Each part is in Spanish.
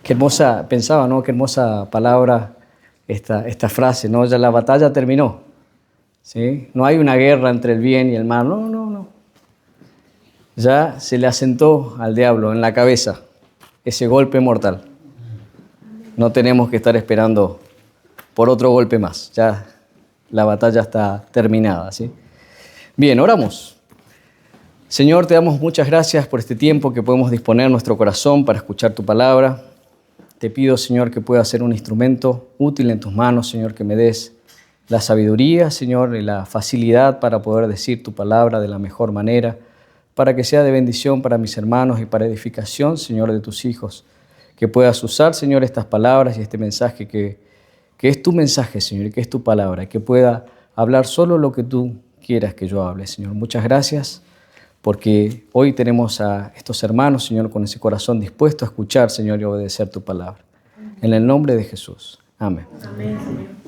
Qué hermosa, pensaba, ¿no? Qué hermosa palabra esta frase, ¿no? Ya la batalla terminó, ¿sí? No hay una guerra entre el bien y el mal, no, no, no. Ya se le asentó al diablo en la cabeza ese golpe mortal. No tenemos que estar esperando por otro golpe más. Ya la batalla está terminada, ¿sí? Bien, oramos. Señor, te damos muchas gracias por este tiempo que podemos disponer nuestro corazón para escuchar tu palabra. Te pido, Señor, que pueda ser un instrumento útil en tus manos, Señor, que me des la sabiduría, Señor, y la facilidad para poder decir tu palabra de la mejor manera, para que sea de bendición para mis hermanos y para edificación, Señor, de tus hijos. Que puedas usar, Señor, estas palabras y este mensaje que es tu mensaje, Señor, y que es tu palabra, que pueda hablar solo lo que tú quieras que yo hable, Señor. Muchas gracias, porque hoy tenemos a estos hermanos, Señor, con ese corazón dispuesto a escuchar, Señor, y obedecer tu palabra. En el nombre de Jesús. Amén. Amén, Señor.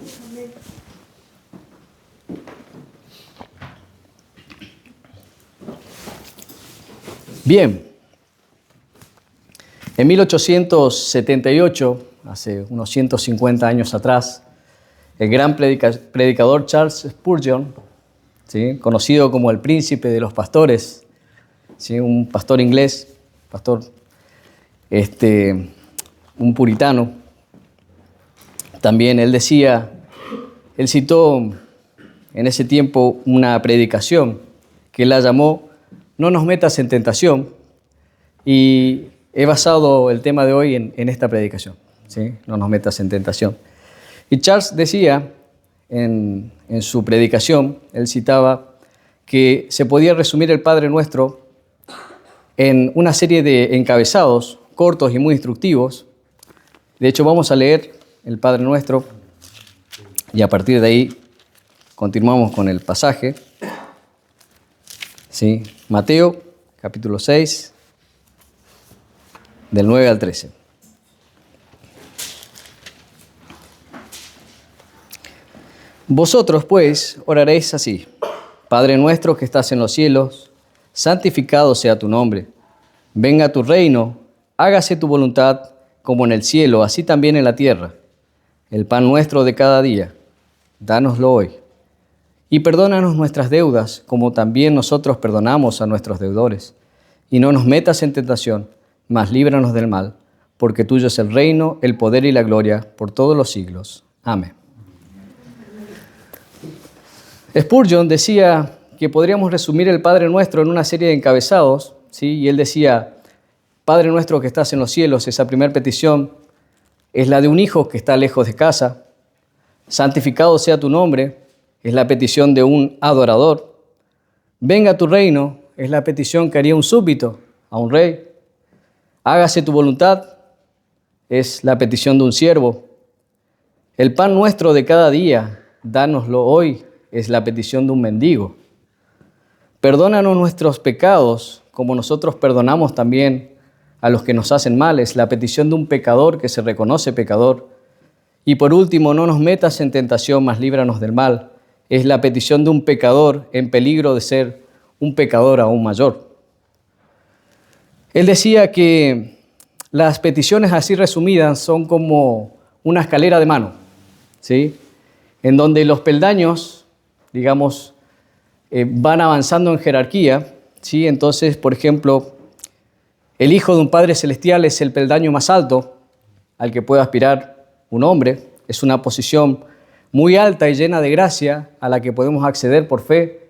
Bien. En 1878, hace unos 150 años atrás, el gran predicador Charles Spurgeon, ¿sí?, conocido como el príncipe de los pastores, ¿sí?, un pastor inglés, un puritano. También él citó en ese tiempo una predicación que él la llamó "No nos metas en tentación", y he basado el tema de hoy en esta predicación, ¿sí? No nos metas en tentación. Y Charles decía en su predicación, él citaba que se podía resumir el Padre Nuestro en una serie de encabezados cortos y muy instructivos. De hecho, vamos a leer el Padre Nuestro y a partir de ahí continuamos con el pasaje. ¿Sí? Mateo, capítulo 6, del 9 al 13. Vosotros, pues, oraréis así: Padre nuestro que estás en los cielos, santificado sea tu nombre. Venga tu reino, hágase tu voluntad, como en el cielo, así también en la tierra. El pan nuestro de cada día, dánoslo hoy. Y perdónanos nuestras deudas, como también nosotros perdonamos a nuestros deudores. Y no nos metas en tentación, mas líbranos del mal, porque tuyo es el reino, el poder y la gloria, por todos los siglos. Amén. Spurgeon decía que podríamos resumir el Padre Nuestro en una serie de encabezados, ¿sí? Y él decía: Padre nuestro que estás en los cielos, esa primera petición es la de un hijo que está lejos de casa. Santificado sea tu nombre, es la petición de un adorador. Venga tu reino, es la petición que haría un súbdito a un rey. Hágase tu voluntad, es la petición de un siervo. El pan nuestro de cada día, dánoslo hoy, es la petición de un mendigo. Perdónanos nuestros pecados, como nosotros perdonamos también a los que nos hacen mal, es la petición de un pecador que se reconoce pecador. Y por último, no nos metas en tentación, mas líbranos del mal, es la petición de un pecador en peligro de ser un pecador aún mayor. Él decía que las peticiones así resumidas son como una escalera de mano, ¿sí?, en donde los peldaños, digamos, van avanzando en jerarquía, ¿sí? Entonces, por ejemplo, el Hijo de un Padre Celestial es el peldaño más alto al que puede aspirar un hombre. Es una posición muy alta y llena de gracia a la que podemos acceder por fe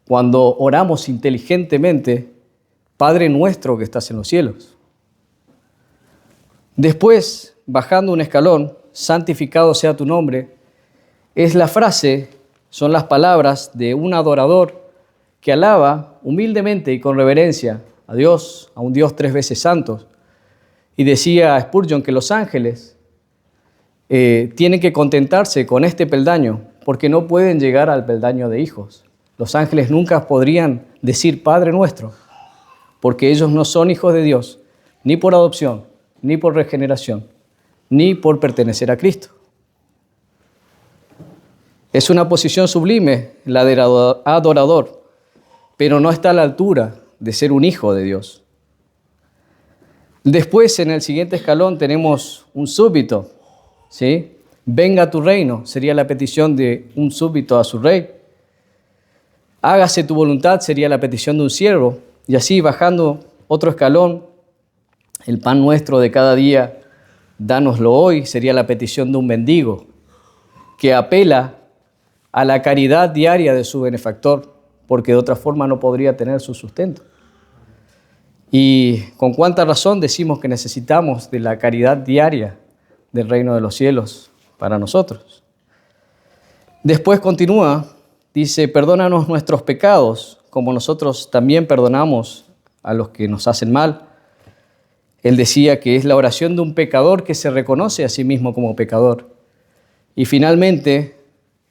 cuando oramos inteligentemente: Padre nuestro que estás en los cielos. Después, bajando un escalón, santificado sea tu nombre, es la frase, son las palabras de un adorador que alaba humildemente y con reverencia a Dios, a un Dios 3 veces santo. Y decía Spurgeon que los ángeles tienen que contentarse con este peldaño porque no pueden llegar al peldaño de hijos. Los ángeles nunca podrían decir Padre nuestro, porque ellos no son hijos de Dios, ni por adopción, ni por regeneración, ni por pertenecer a Cristo. Es una posición sublime la del adorador, pero no está a la altura de ser un hijo de Dios. Después, en el siguiente escalón, tenemos un súbdito, ¿sí? Venga tu reino, sería la petición de un súbdito a su rey. Hágase tu voluntad, sería la petición de un siervo. Y así, bajando otro escalón, el pan nuestro de cada día, dánoslo hoy, sería la petición de un mendigo, que apela a la caridad diaria de su benefactor, porque de otra forma no podría tener su sustento. Y con cuánta razón decimos que necesitamos de la caridad diaria del reino de los cielos para nosotros. Después continúa, dice, perdónanos nuestros pecados, como nosotros también perdonamos a los que nos hacen mal. Él decía que es la oración de un pecador que se reconoce a sí mismo como pecador. Y finalmente,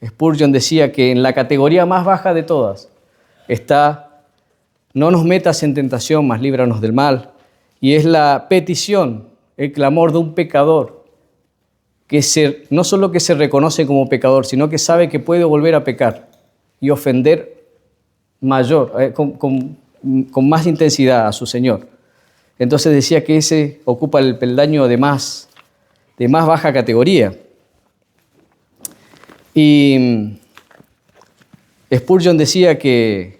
Spurgeon decía que en la categoría más baja de todas está: no nos metas en tentación, mas líbranos del mal. Y es la petición, el clamor de un pecador que no solo que se reconoce como pecador, sino que sabe que puede volver a pecar y ofender con más intensidad a su Señor. Entonces decía que ese ocupa el peldaño de más baja categoría. Y Spurgeon decía que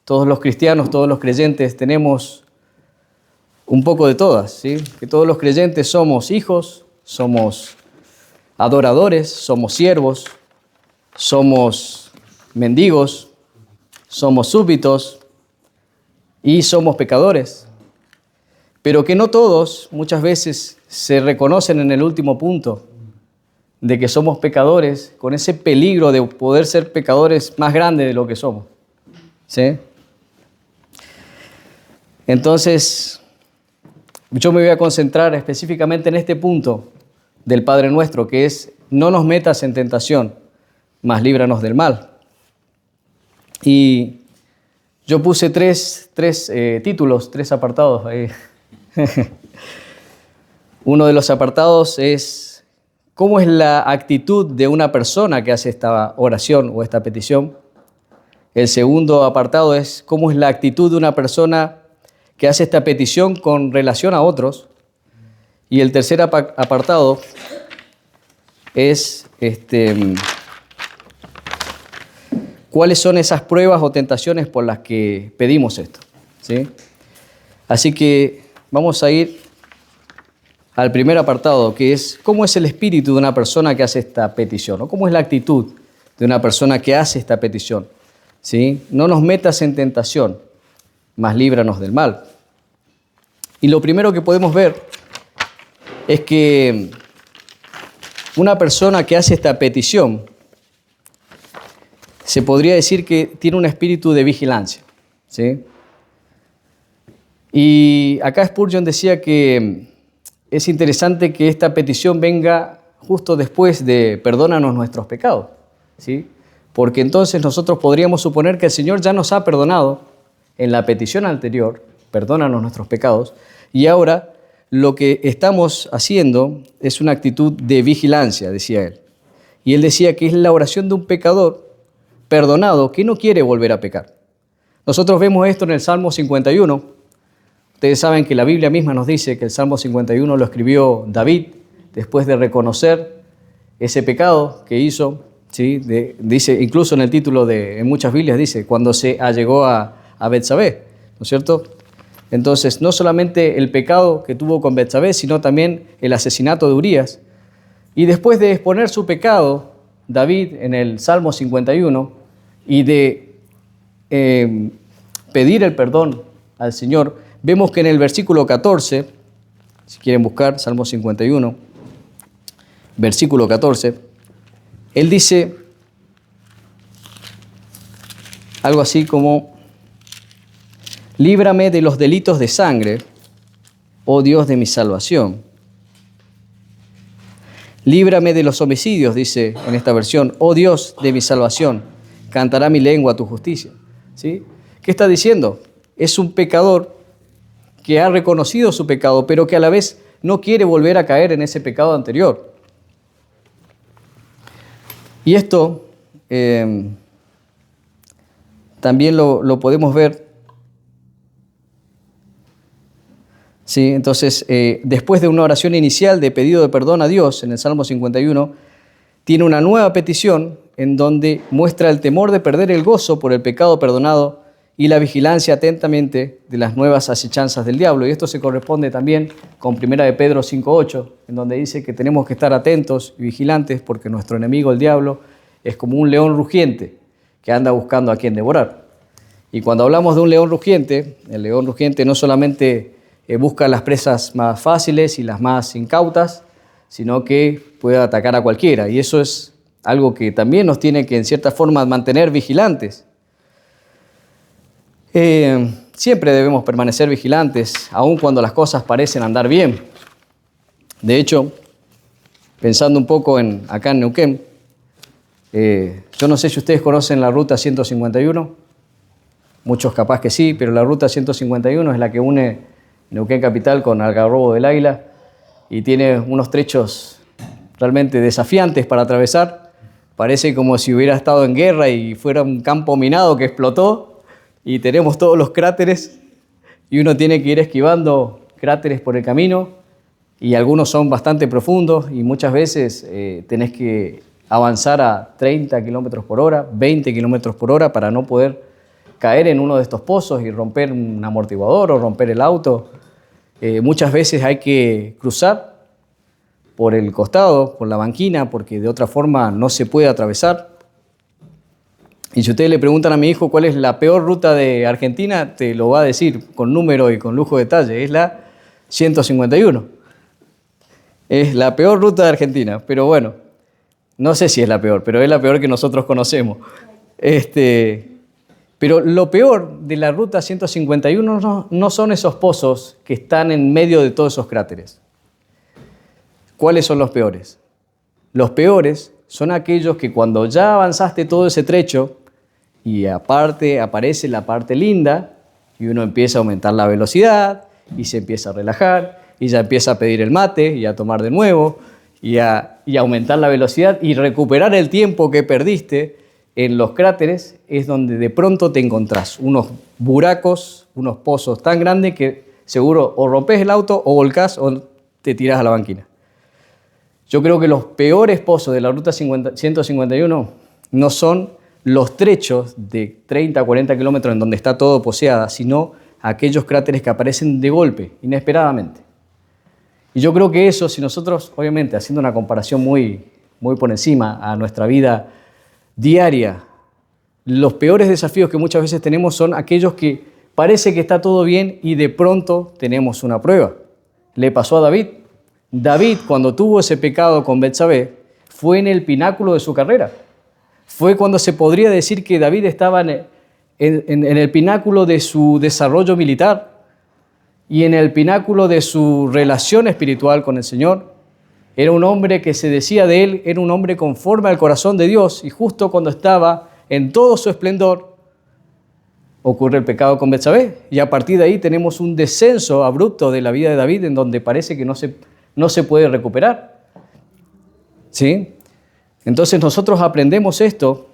todos los cristianos, todos los creyentes tenemos un poco de todas, ¿sí? Que todos los creyentes somos hijos, somos adoradores, somos siervos, somos mendigos, somos súbditos y somos pecadores. Pero que no todos muchas veces se reconocen en el último punto de que somos pecadores, con ese peligro de poder ser pecadores más grande de lo que somos, ¿sí? Entonces, yo me voy a concentrar específicamente en este punto del Padre Nuestro, que es: no nos metas en tentación, mas líbranos del mal. Y yo puse tres títulos, tres apartados ahí. Uno de los apartados es: ¿cómo es la actitud de una persona que hace esta oración o esta petición? El segundo apartado es: ¿cómo es la actitud de una persona que hace esta petición con relación a otros? Y el tercer apartado es ¿cuáles son esas pruebas o tentaciones por las que pedimos esto? ¿Sí? Así que vamos a ir al primer apartado, que es: ¿cómo es el espíritu de una persona que hace esta petición? ¿O cómo es la actitud de una persona que hace esta petición? ¿Sí? No nos metas en tentación, mas líbranos del mal. Y lo primero que podemos ver es que una persona que hace esta petición se podría decir que tiene un espíritu de vigilancia, ¿sí? Y acá Spurgeon decía que es interesante que esta petición venga justo después de perdónanos nuestros pecados, ¿sí? Porque entonces nosotros podríamos suponer que el Señor ya nos ha perdonado en la petición anterior, perdónanos nuestros pecados, y ahora lo que estamos haciendo es una actitud de vigilancia, decía él. Y él decía que es la oración de un pecador perdonado que no quiere volver a pecar. Nosotros vemos esto en el Salmo 51. Ustedes saben que la Biblia misma nos dice que el Salmo 51 lo escribió David después de reconocer ese pecado que hizo, ¿sí? Dice, incluso en el título en muchas Biblias dice, cuando se allegó a Betsabé, ¿no es cierto? Entonces, no solamente el pecado que tuvo con Betsabé, sino también el asesinato de Urías. Y después de exponer su pecado, David en el Salmo 51, y de pedir el perdón al Señor, vemos que en el versículo 14, si quieren buscar, Salmo 51, versículo 14, él dice algo así como: líbrame de los delitos de sangre, oh Dios de mi salvación. Líbrame de los homicidios, dice en esta versión, oh Dios de mi salvación, cantará mi lengua tu justicia. ¿Sí? ¿Qué está diciendo? Es un pecador que ha reconocido su pecado, pero que a la vez no quiere volver a caer en ese pecado anterior. Y esto también lo podemos ver ¿Sí? Entonces, después de una oración inicial de pedido de perdón a Dios en el Salmo 51, tiene una nueva petición en donde muestra el temor de perder el gozo por el pecado perdonado y la vigilancia atentamente de las nuevas acechanzas del diablo. Y esto se corresponde también con 1 de Pedro 5:8, en donde dice que tenemos que estar atentos y vigilantes porque nuestro enemigo, el diablo, es como un león rugiente que anda buscando a quien devorar. Y cuando hablamos de un león rugiente, el león rugiente no solamente busca las presas más fáciles y las más incautas, sino que puede atacar a cualquiera. Y eso es algo que también nos tiene que, en cierta forma, mantener vigilantes. Siempre debemos permanecer vigilantes, aun cuando las cosas parecen andar bien. De hecho, pensando un poco acá en Neuquén, yo no sé si ustedes conocen la Ruta 151, muchos capaz que sí, pero la Ruta 151 es la que une Neuquén Capital con Algarrobo del Águila y tiene unos trechos realmente desafiantes para atravesar. Parece como si hubiera estado en guerra y fuera un campo minado que explotó y tenemos todos los cráteres y uno tiene que ir esquivando cráteres por el camino y algunos son bastante profundos y muchas veces tenés que avanzar a 30 kilómetros por hora, 20 kilómetros por hora para no poder caer en uno de estos pozos y romper un amortiguador o romper el auto. Muchas veces hay que cruzar por el costado, por la banquina, porque de otra forma no se puede atravesar. Y si ustedes le preguntan a mi hijo cuál es la peor ruta de Argentina, te lo va a decir con número y con lujo de detalle. Es la 151. Es la peor ruta de Argentina, pero bueno, no sé si es la peor, pero es la peor que nosotros conocemos. Pero lo peor de la ruta 151 no son esos pozos que están en medio de todos esos cráteres. ¿Cuáles son los peores? Los peores son aquellos que cuando ya avanzaste todo ese trecho y aparte aparece la parte linda y uno empieza a aumentar la velocidad y se empieza a relajar y ya empieza a pedir el mate y a tomar de nuevo y a aumentar la velocidad y recuperar el tiempo que perdiste en los cráteres, es donde de pronto te encontrás unos buracos, unos pozos tan grandes que seguro o rompes el auto o volcás o te tirás a la banquina. Yo creo que los peores pozos de la Ruta 151 no son los trechos de 30 a 40 kilómetros en donde está todo poseada, sino aquellos cráteres que aparecen de golpe, inesperadamente. Y yo creo que eso, si nosotros, obviamente, haciendo una comparación muy por encima a nuestra vida diaria, los peores desafíos que muchas veces tenemos son aquellos que parece que está todo bien y de pronto tenemos una prueba. Le pasó a David. David, cuando tuvo ese pecado con Betsabé, fue en el pináculo de su carrera. Fue cuando se podría decir que David estaba en el pináculo de su desarrollo militar y en el pináculo de su relación espiritual con el Señor. Era un hombre que se decía de él, era un hombre conforme al corazón de Dios, y justo cuando estaba en todo su esplendor, ocurre el pecado con Betsabé, y a partir de ahí tenemos un descenso abrupto de la vida de David en donde parece que no se puede recuperar. ¿Sí? Entonces nosotros aprendemos esto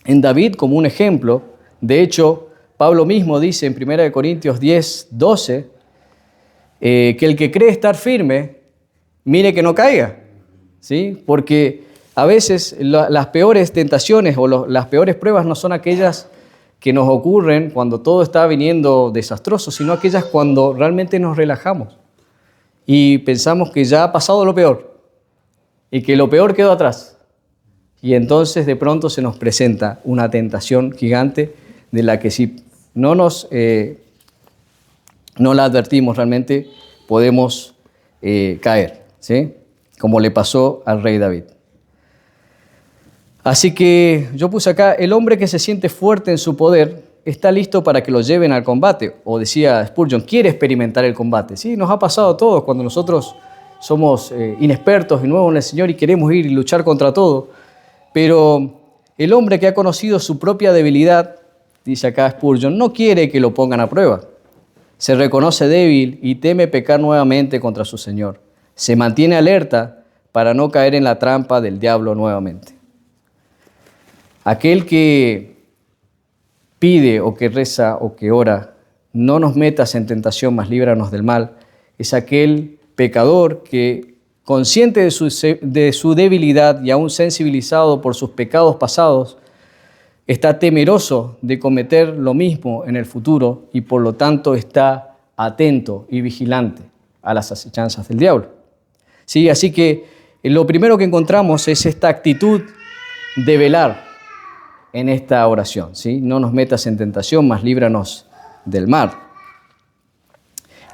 en David como un ejemplo. De hecho, Pablo mismo dice en 1 Corintios 10:12 que el que cree estar firme, mire que no caiga, ¿sí? Porque a veces las peores tentaciones o las peores pruebas no son aquellas que nos ocurren cuando todo está viniendo desastroso, sino aquellas cuando realmente nos relajamos y pensamos que ya ha pasado lo peor y que lo peor quedó atrás. Y entonces de pronto se nos presenta una tentación gigante de la que si no la advertimos realmente podemos caer, ¿sí? Como le pasó al rey David. Así que yo puse acá, el hombre que se siente fuerte en su poder está listo para que lo lleven al combate. O decía Spurgeon, quiere experimentar el combate. Sí, nos ha pasado a todos cuando nosotros somos inexpertos y nuevos en el Señor y queremos ir y luchar contra todo. Pero el hombre que ha conocido su propia debilidad, dice acá Spurgeon, no quiere que lo pongan a prueba. Se reconoce débil y teme pecar nuevamente contra su Señor. Se mantiene alerta para no caer en la trampa del diablo nuevamente. Aquel que pide o que reza o que ora no nos metas en tentación, mas líbranos del mal, es aquel pecador que, consciente de su debilidad y aún sensibilizado por sus pecados pasados, está temeroso de cometer lo mismo en el futuro y por lo tanto está atento y vigilante a las acechanzas del diablo. Sí, así que lo primero que encontramos es esta actitud de velar en esta oración. ¿Sí? No nos metas en tentación, mas líbranos del mal.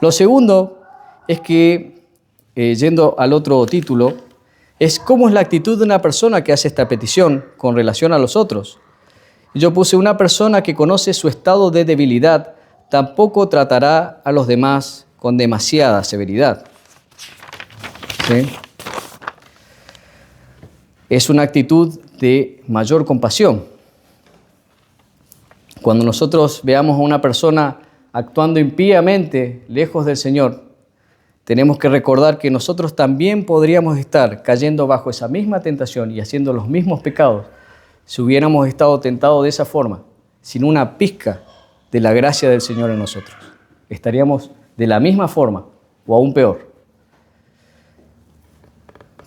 Lo segundo es que, yendo al otro título, es cómo es la actitud de una persona que hace esta petición con relación a los otros. Yo puse: una persona que conoce su estado de debilidad tampoco tratará a los demás con demasiada severidad. ¿Sí? Es una actitud de mayor compasión. Cuando nosotros veamos a una persona actuando impíamente lejos del Señor, tenemos que recordar que nosotros también podríamos estar cayendo bajo esa misma tentación y haciendo los mismos pecados si hubiéramos estado tentados de esa forma, sin una pizca de la gracia del Señor en nosotros. Estaríamos de la misma forma o aún peor.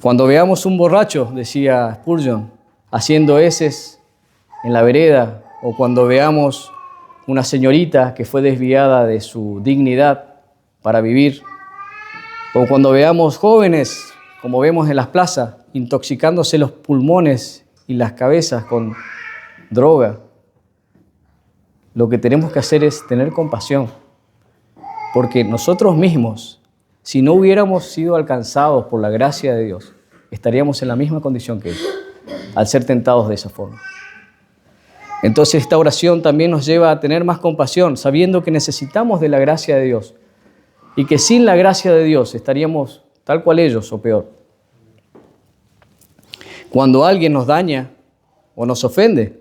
Cuando veamos un borracho, decía Spurgeon, haciendo heces en la vereda, o cuando veamos una señorita que fue desviada de su dignidad para vivir, o cuando veamos jóvenes, como vemos en las plazas, intoxicándose los pulmones y las cabezas con droga, lo que tenemos que hacer es tener compasión, porque nosotros mismos, si no hubiéramos sido alcanzados por la gracia de Dios, estaríamos en la misma condición que ellos, al ser tentados de esa forma. Entonces esta oración también nos lleva a tener más compasión, sabiendo que necesitamos de la gracia de Dios y que sin la gracia de Dios estaríamos tal cual ellos o peor. Cuando alguien nos daña o nos ofende,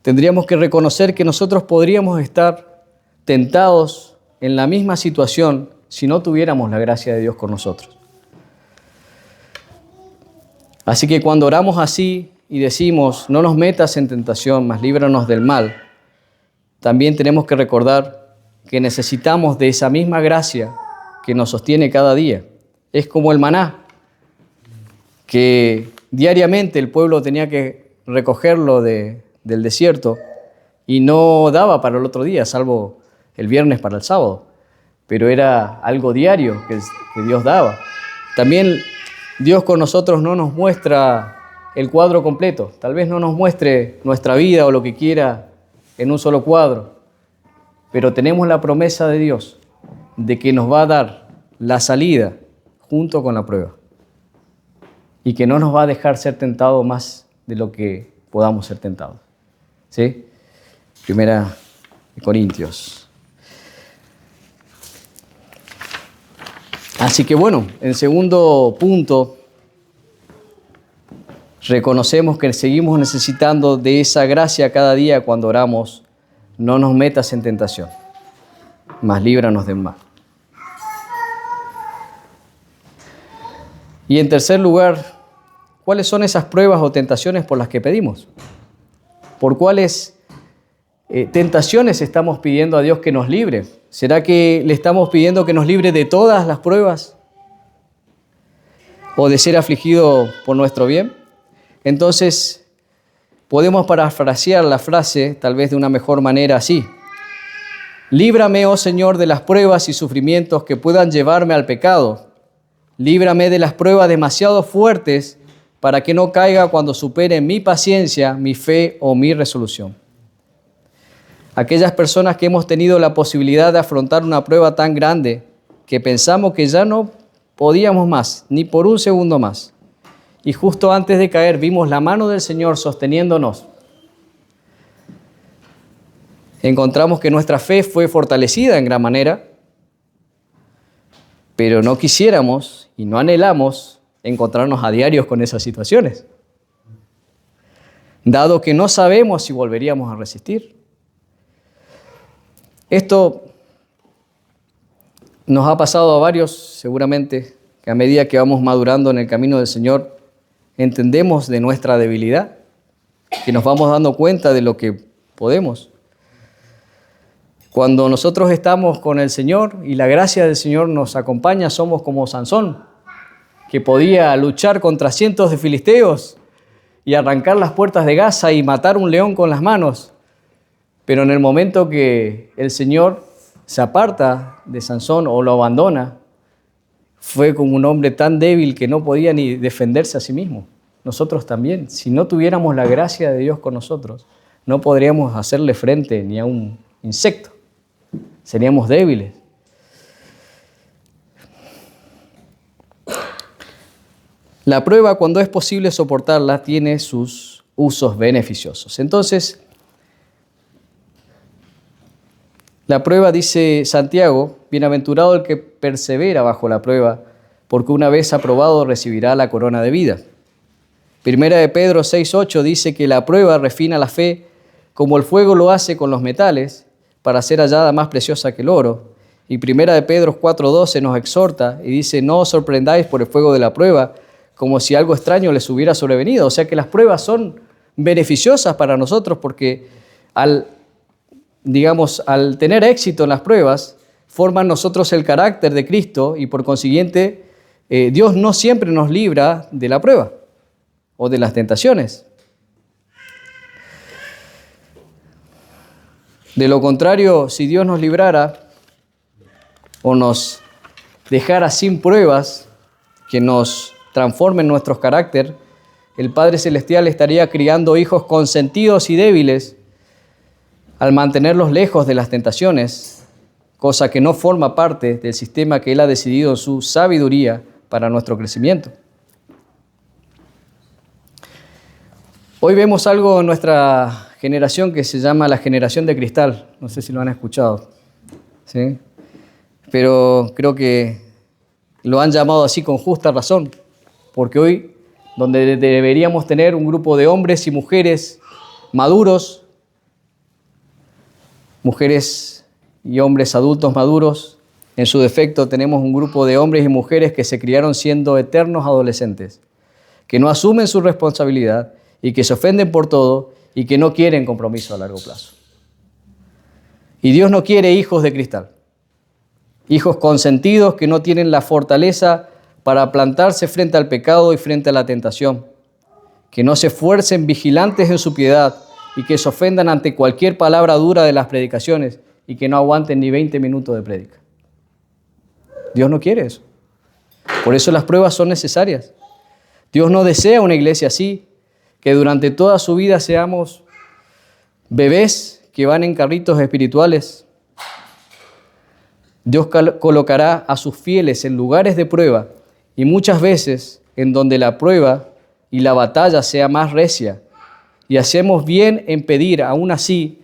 tendríamos que reconocer que nosotros podríamos estar tentados en la misma situación si no tuviéramos la gracia de Dios con nosotros. Así que cuando oramos así y decimos: no nos metas en tentación, mas líbranos del mal, también tenemos que recordar que necesitamos de esa misma gracia que nos sostiene cada día. Es como el maná, que diariamente el pueblo tenía que recogerlo del desierto y no daba para el otro día, salvo el viernes para el sábado, pero era algo diario que Dios daba. También Dios con nosotros no nos muestra el cuadro completo, tal vez no nos muestre nuestra vida o lo que quiera en un solo cuadro, pero tenemos la promesa de Dios de que nos va a dar la salida junto con la prueba y que no nos va a dejar ser tentados más de lo que podamos ser tentados. ¿Sí? Primera de Corintios. Así que bueno, en segundo punto, reconocemos que seguimos necesitando de esa gracia cada día cuando oramos: no nos metas en tentación, mas líbranos del mal. Y en tercer lugar, ¿cuáles son esas pruebas o tentaciones por las que pedimos? ¿Por cuáles tentaciones estamos pidiendo a Dios que nos libre? ¿Será que le estamos pidiendo que nos libre de todas las pruebas o de ser afligido por nuestro bien? Entonces, podemos parafrasear la frase tal vez de una mejor manera así: líbrame, oh Señor, de las pruebas y sufrimientos que puedan llevarme al pecado. Líbrame de las pruebas demasiado fuertes para que no caiga cuando supere mi paciencia, mi fe o mi resolución. Aquellas personas que hemos tenido la posibilidad de afrontar una prueba tan grande que pensamos que ya no podíamos más, ni por un segundo más, y justo antes de caer vimos la mano del Señor sosteniéndonos, encontramos que nuestra fe fue fortalecida en gran manera, pero no quisiéramos y no anhelamos encontrarnos a diario con esas situaciones, dado que no sabemos si volveríamos a resistir. Esto nos ha pasado a varios, seguramente, que a medida que vamos madurando en el camino del Señor, entendemos de nuestra debilidad, que nos vamos dando cuenta de lo que podemos. Cuando nosotros estamos con el Señor y la gracia del Señor nos acompaña, somos como Sansón, que podía luchar contra cientos de filisteos y arrancar las puertas de Gaza y matar un león con las manos. Pero en el momento que el Señor se aparta de Sansón o lo abandona, fue como un hombre tan débil que no podía ni defenderse a sí mismo. Nosotros también, si no tuviéramos la gracia de Dios con nosotros, no podríamos hacerle frente ni a un insecto. Seríamos débiles. La prueba, cuando es posible soportarla, tiene sus usos beneficiosos. Entonces, la prueba, dice Santiago, bienaventurado el que persevera bajo la prueba, porque una vez aprobado recibirá la corona de vida. Primera de Pedro 6:8 dice que la prueba refina la fe como el fuego lo hace con los metales para ser hallada más preciosa que el oro. Y Primera de Pedro 4:12 nos exhorta y dice, no os sorprendáis por el fuego de la prueba, como si algo extraño les hubiera sobrevenido. O sea que las pruebas son beneficiosas para nosotros porque al tener éxito en las pruebas, forman nosotros el carácter de Cristo y por consiguiente Dios no siempre nos libra de la prueba o de las tentaciones. De lo contrario, si Dios nos librara o nos dejara sin pruebas que nos transformen nuestro carácter, el Padre Celestial estaría criando hijos consentidos y débiles al mantenerlos lejos de las tentaciones, cosa que no forma parte del sistema que Él ha decidido en su sabiduría para nuestro crecimiento. Hoy vemos algo en nuestra generación que se llama la generación de cristal. No sé si lo han escuchado, ¿sí? Pero creo que lo han llamado así con justa razón, porque hoy, donde deberíamos tener un grupo de hombres y mujeres maduros, mujeres y hombres adultos maduros, en su defecto tenemos un grupo de hombres y mujeres que se criaron siendo eternos adolescentes, que no asumen su responsabilidad y que se ofenden por todo y que no quieren compromiso a largo plazo. Y Dios no quiere hijos de cristal, hijos consentidos que no tienen la fortaleza para plantarse frente al pecado y frente a la tentación, que no se esfuercen vigilantes en su piedad y que se ofendan ante cualquier palabra dura de las predicaciones y que no aguanten ni 20 minutos de prédica. Dios no quiere eso. Por eso las pruebas son necesarias. Dios no desea una iglesia así, que durante toda su vida seamos bebés que van en carritos espirituales. Dios colocará a sus fieles en lugares de prueba y muchas veces en donde la prueba y la batalla sea más recia. Y hacemos bien en pedir, aún así,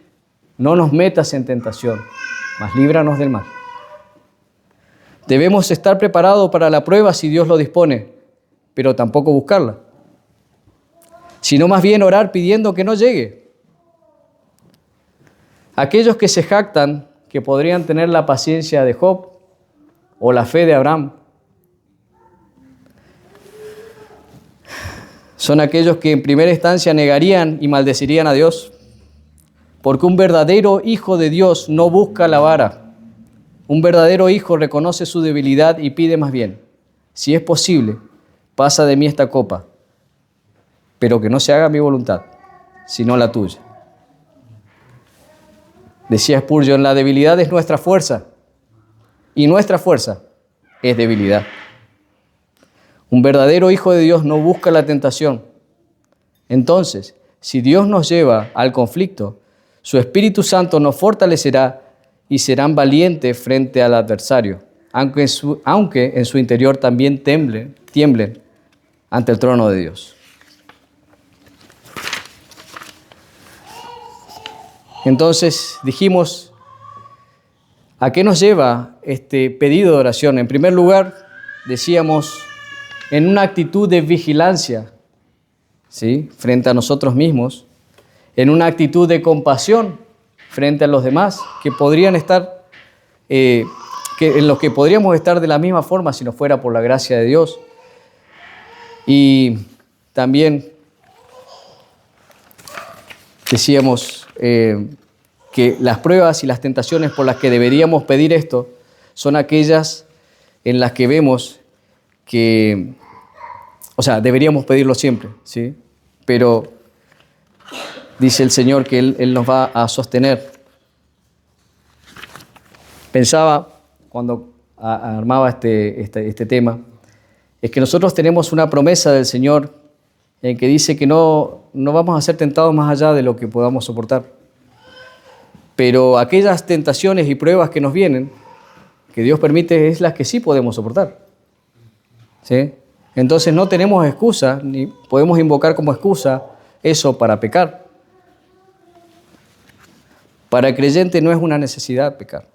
no nos metas en tentación, mas líbranos del mal. Debemos estar preparados para la prueba si Dios lo dispone, pero tampoco buscarla, sino más bien orar pidiendo que no llegue. Aquellos que se jactan que podrían tener la paciencia de Job o la fe de Abraham son aquellos que en primera instancia negarían y maldecirían a Dios, porque un verdadero hijo de Dios no busca la vara. Un verdadero hijo reconoce su debilidad y pide más bien, si es posible, pasa de mí esta copa, pero que no se haga mi voluntad, sino la tuya. Decía Spurgeon, la debilidad es nuestra fuerza y nuestra fuerza es debilidad. Un verdadero hijo de Dios no busca la tentación. Entonces, si Dios nos lleva al conflicto, su Espíritu Santo nos fortalecerá y serán valientes frente al adversario, aunque en su interior también tiemblen ante el trono de Dios. Entonces dijimos, ¿a qué nos lleva este pedido de oración? En primer lugar, decíamos, en una actitud de vigilancia, ¿sí?, frente a nosotros mismos, en una actitud de compasión frente a los demás, que podrían estar, en los que podríamos estar de la misma forma si no fuera por la gracia de Dios. Y también decíamos, que las pruebas y las tentaciones por las que deberíamos pedir esto son aquellas en las que vemos que, deberíamos pedirlo siempre, ¿sí? Pero dice el Señor que Él nos va a sostener. Pensaba cuando armaba este tema, es que nosotros tenemos una promesa del Señor en que dice que no vamos a ser tentados más allá de lo que podamos soportar. Pero aquellas tentaciones y pruebas que nos vienen, que Dios permite, es las que sí podemos soportar, ¿sí? Entonces no tenemos excusa, ni podemos invocar como excusa eso para pecar. Para el creyente no es una necesidad pecar.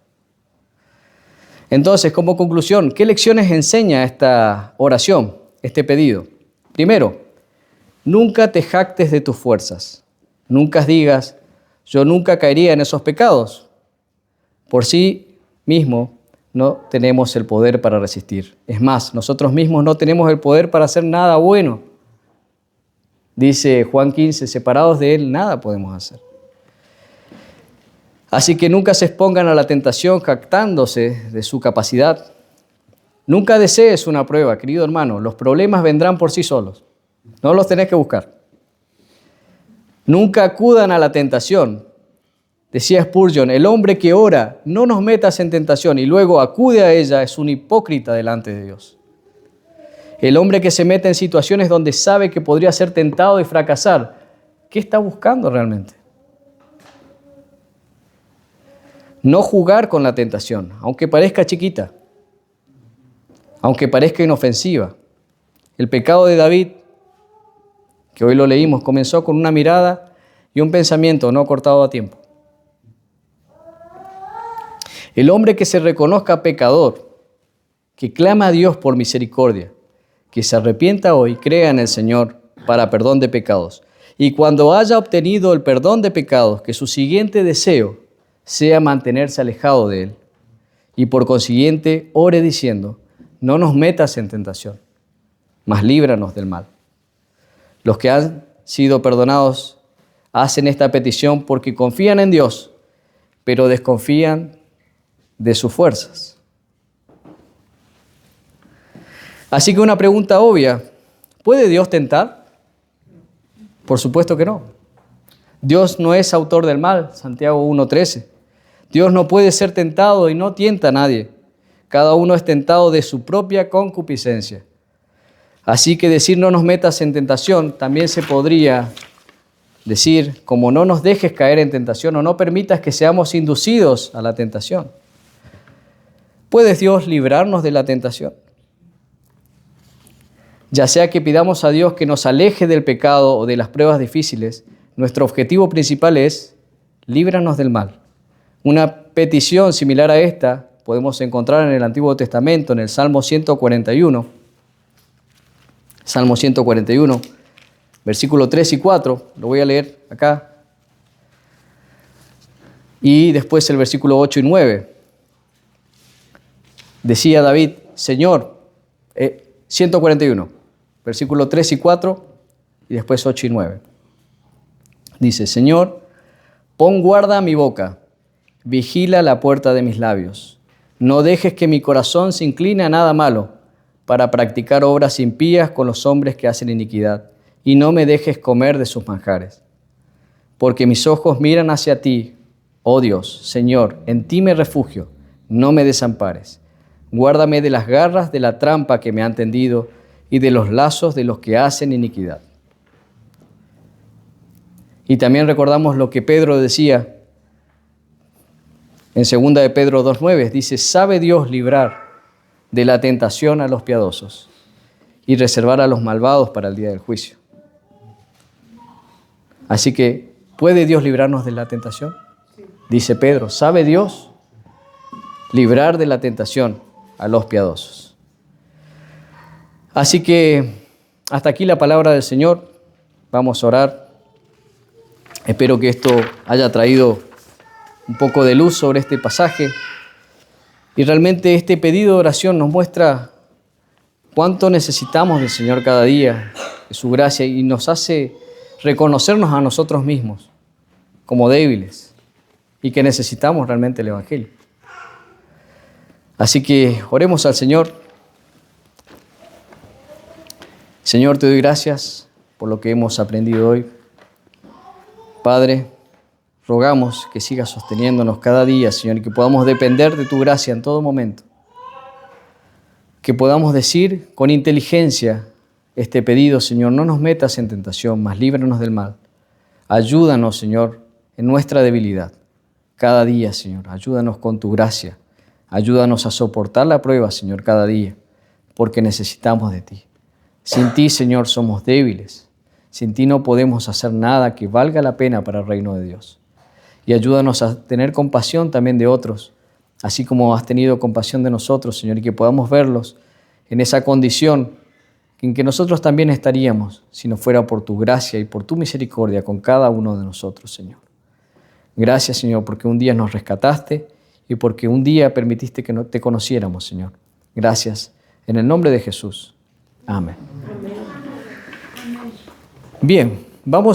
Entonces, como conclusión, ¿qué lecciones enseña esta oración, este pedido? Primero, nunca te jactes de tus fuerzas. Nunca digas, yo nunca caería en esos pecados. Por sí mismo no tenemos el poder para resistir. Es más, nosotros mismos no tenemos el poder para hacer nada bueno. Dice Juan 15, separados de Él nada podemos hacer. Así que nunca se expongan a la tentación jactándose de su capacidad. Nunca desees una prueba, querido hermano. Los problemas vendrán por sí solos. No los tenés que buscar. Nunca acudan a la tentación. Decía Spurgeon, el hombre que ora, no nos metas en tentación y luego acude a ella es un hipócrita delante de Dios. El hombre que se mete en situaciones donde sabe que podría ser tentado y fracasar, ¿qué está buscando realmente? No jugar con la tentación, aunque parezca chiquita, aunque parezca inofensiva. El pecado de David, que hoy lo leímos, comenzó con una mirada y un pensamiento no cortado a tiempo. El hombre que se reconozca pecador, que clama a Dios por misericordia, que se arrepienta hoy, crea en el Señor para perdón de pecados. Y cuando haya obtenido el perdón de pecados, que su siguiente deseo sea mantenerse alejado de Él. Y por consiguiente, ore diciendo, no nos metas en tentación, mas líbranos del mal. Los que han sido perdonados hacen esta petición porque confían en Dios, pero desconfían de sus fuerzas. Así que una pregunta obvia, ¿puede Dios tentar? Por supuesto que no. Dios no es autor del mal, Santiago 1:13. Dios no puede ser tentado y no tienta a nadie. Cada uno es tentado de su propia concupiscencia. Así que decir no nos metas en tentación también se podría decir como no nos dejes caer en tentación o no permitas que seamos inducidos a la tentación. ¿Puede Dios librarnos de la tentación? Ya sea que pidamos a Dios que nos aleje del pecado o de las pruebas difíciles, nuestro objetivo principal es líbranos del mal. Una petición similar a esta podemos encontrar en el Antiguo Testamento, en el Salmo 141. Salmo 141, versículos 3 y 4. Lo voy a leer acá. Y después el versículo 8 y 9. Decía David, Señor, 141, versículos 3 y 4, y después 8 y 9. Dice, Señor, pon guarda a mi boca, vigila la puerta de mis labios. No dejes que mi corazón se incline a nada malo, para practicar obras impías con los hombres que hacen iniquidad, y no me dejes comer de sus manjares. Porque mis ojos miran hacia ti, oh Dios, Señor, en ti me refugio, no me desampares. Guárdame de las garras de la trampa que me han tendido y de los lazos de los que hacen iniquidad. Y también recordamos lo que Pedro decía en 2 de Pedro 2:9, dice, sabe Dios librar de la tentación a los piadosos y reservar a los malvados para el día del juicio. Así que, ¿puede Dios librarnos de la tentación? Dice Pedro, ¿sabe Dios librar de la tentación a los piadosos? Así que, hasta aquí la palabra del Señor. Vamos a orar. Espero que esto haya traído un poco de luz sobre este pasaje. Y realmente este pedido de oración nos muestra cuánto necesitamos del Señor cada día, de su gracia, y nos hace reconocernos a nosotros mismos como débiles, y que necesitamos realmente el Evangelio. Así que oremos al Señor. Señor, te doy gracias por lo que hemos aprendido hoy. Padre, rogamos que sigas sosteniéndonos cada día, Señor, y que podamos depender de tu gracia en todo momento. Que podamos decir con inteligencia este pedido, Señor, no nos metas en tentación, mas líbranos del mal. Ayúdanos, Señor, en nuestra debilidad. Cada día, Señor, ayúdanos con tu gracia. Ayúdanos a soportar la prueba, Señor, cada día, porque necesitamos de ti. Sin ti, Señor, somos débiles. Sin ti no podemos hacer nada que valga la pena para el reino de Dios. Y ayúdanos a tener compasión también de otros, así como has tenido compasión de nosotros, Señor, y que podamos verlos en esa condición en que nosotros también estaríamos si no fuera por tu gracia y por tu misericordia con cada uno de nosotros, Señor. Gracias, Señor, porque un día nos rescataste y porque un día permitiste que te conociéramos, Señor. Gracias. En el nombre de Jesús. Amén. Bien, vamos